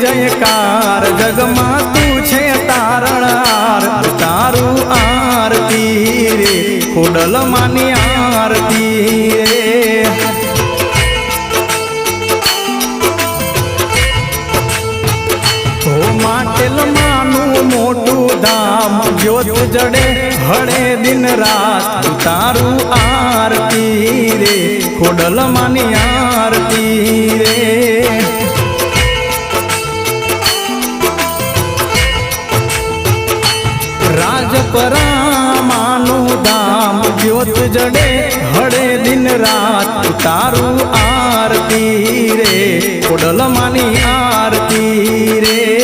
जयकार जगमा तू छे तारणहार तारू आरती रे खोडल मानी आरती रे हो माटेल मानु मोटू धाम ज्योत जड़े हड़े दिन रात तारू आरती रे खोडल मानी आरती रे राजपरा मानु धाम ज्योत जड़े हड़े दिन रात तारू आरती रे खोडल मानी आरती रे।